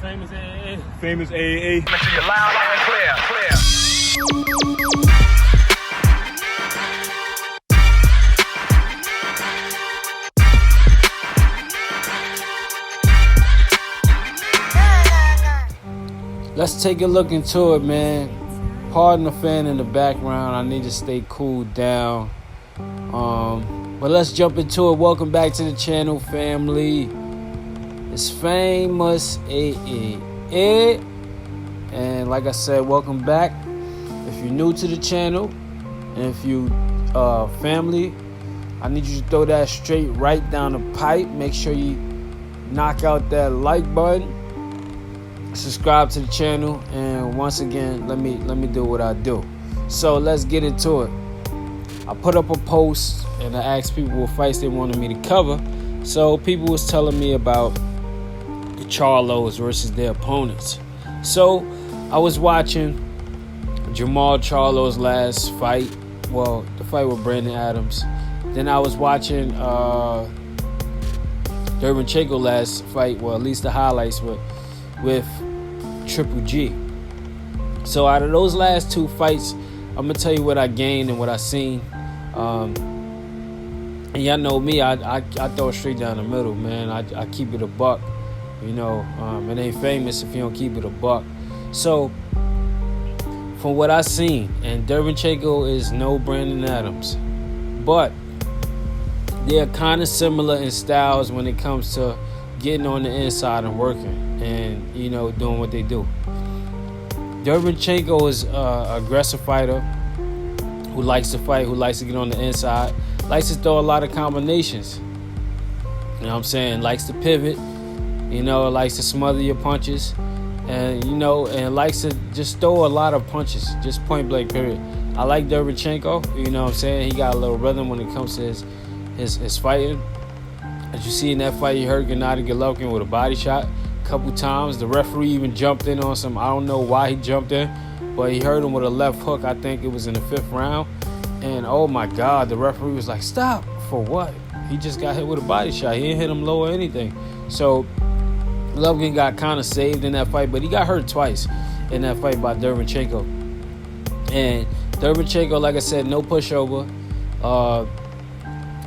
Famus AAA. Famus AAA. Make sure you're loud and clear. Let's take a look into it, man. Pardon the fan in the background. I need to stay cooled down. But let's jump into it. Welcome back to the channel, family. It's Famus AAA. And like I said, welcome back. If you're new to the channel, and if you family, I need you to throw that straight right down the pipe. Make sure you knock out that like button. Subscribe to the channel, and once again, let me do what I do. So let's get into it. I put up a post and I asked people what fights they wanted me to cover. So people was telling me about the Charlos versus their opponents. So I was watching Jermall Charlo's last fight. Well, the fight with Brandon Adams. Then I was watching Derevyanchenko last fight. Well, at least the highlights with Triple G. So out of those last two fights, I'm gonna tell you what I gained and what I seen. And y'all know me, I throw it straight down the middle, man. I keep it a buck. You know, it ain't famous if you don't keep it a buck. So from what I seen, and Derevyanchenko is no Brandon Adams, but they're kind of similar in styles when it comes to getting on the inside and working and, you know, doing what they do. Derevyanchenko is an aggressive fighter who likes to fight, who likes to get on the inside, likes to throw a lot of combinations. You know what I'm saying? Likes to pivot, you know, likes to smother your punches, and, you know, and likes to just throw a lot of punches, just point blank, period. I like Derevyanchenko, you know what I'm saying? He got a little rhythm when it comes to his fighting. As you see in that fight, he hurt Gennady Golovkin with a body shot a couple times. The referee even jumped in on some. I don't know why he jumped in, but he hurt him with a left hook. I think it was in the 5th round. And oh my God, the referee was like, stop. For what? He just got hit with a body shot. He didn't hit him low or anything. So Golovkin got kind of saved in that fight, but he got hurt twice in that fight by Derevyanchenko. And Derevyanchenko, like I said, no pushover.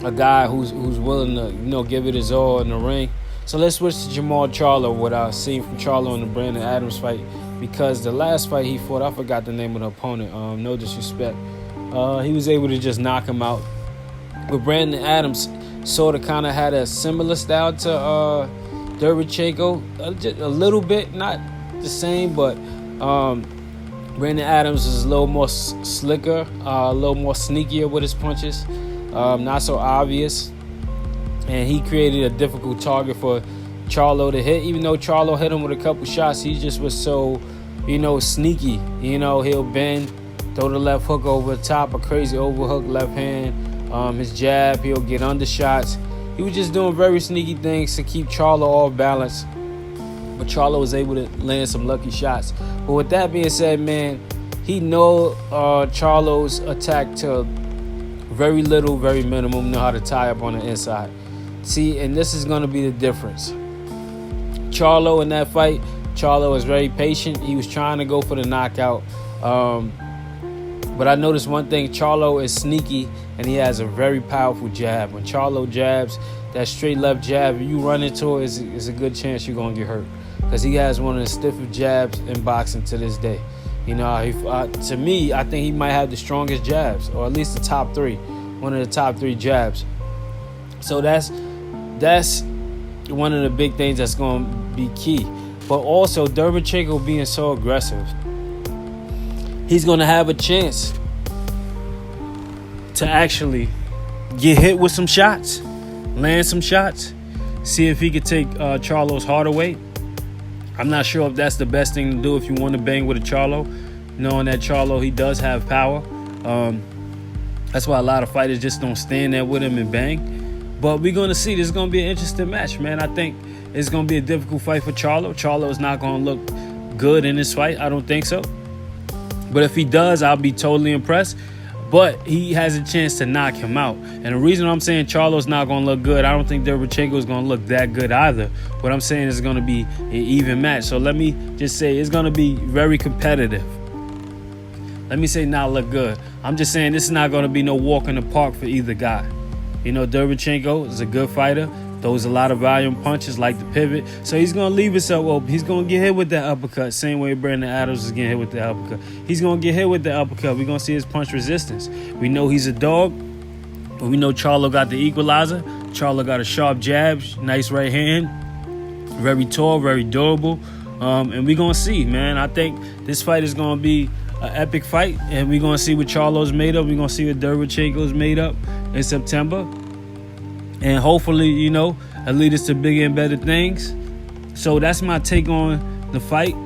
A guy who's willing to, you know, give it his all in the ring. So let's switch to Jermall Charlo, what I've seen from Charlo in the Brandon Adams fight, because the last fight he fought, I forgot the name of the opponent, no disrespect, he was able to just knock him out. But Brandon Adams sort of kind of had a similar style to Derevyanchenko, just a little bit, not the same, but Brandon Adams is a little more slicker, a little more sneakier with his punches. Not so obvious, and he created a difficult target for Charlo to hit. Even though Charlo hit him with a couple shots, he just was so, you know, sneaky. You know, he'll bend, throw the left hook over the top, a crazy overhook left hand, his jab, he'll get under shots. He was just doing very sneaky things to keep Charlo off balance, but Charlo was able to land some lucky shots. But with that being said, man, he know Charlo's attack to very little, very minimum, know how to tie up on the inside. See, and this is going to be the difference. Charlo in that fight, Charlo was very patient. He was trying to go for the knockout. But I noticed one thing, Charlo is sneaky, and he has a very powerful jab. When Charlo jabs, that straight left jab, if you run into it, it's a good chance you're going to get hurt. Because he has one of the stiffest jabs in boxing to this day. You know, to me, I think he might have the strongest jabs, or at least the top 3, one of the top 3 jabs. So that's one of the big things that's going to be key. But also, Derevyanchenko being so aggressive, he's going to have a chance to actually get hit with some shots, land some shots, see if he could take Charlo's heart away. I'm not sure if that's the best thing to do if you want to bang with a Charlo, knowing that Charlo, he does have power. That's why a lot of fighters just don't stand there with him and bang. But we're going to see. This is going to be an interesting match, man. I think it's going to be a difficult fight for Charlo. Charlo is not going to look good in this fight. I don't think so. But if he does, I'll be totally impressed. but he has a chance to knock him out. And the reason I'm saying Charlo's not going to look good, I don't think Derevyanchenko is going to look that good either. What I'm saying is going to be an even match. So let me just say it's going to be very competitive. Let me say not look good. I'm just saying this is not going to be no walk in the park for either guy. You know, Derevyanchenko is a good fighter. Throws a lot of volume punches, like the pivot. So he's going to leave himself open. He's going to get hit with that uppercut. Same way Brandon Adams is getting hit with the uppercut. He's going to get hit with the uppercut. We're going to see his punch resistance. We know he's a dog. But we know Charlo got the equalizer. Charlo got a sharp jab, nice right hand. Very tall, very durable. And we're going to see, man. I think this fight is going to be an epic fight. And we're going to see what Charlo's made up. We're going to see what Derevyanchenko's made up in September. And hopefully, you know, it'll lead us to bigger and better things. So that's my take on the fight.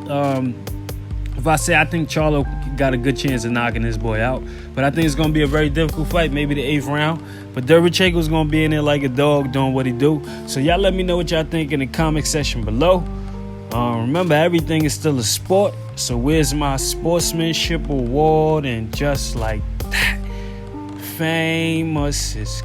If I say I think Charlo got a good chance of knocking this boy out. But I think it's going to be a very difficult fight, maybe the 8th round. But Derevyanchenko's going to be in there like a dog doing what he do. So y'all let me know what y'all think in the comment section below. Remember, everything is still a sport. So where's my sportsmanship award? And just like that, Famus is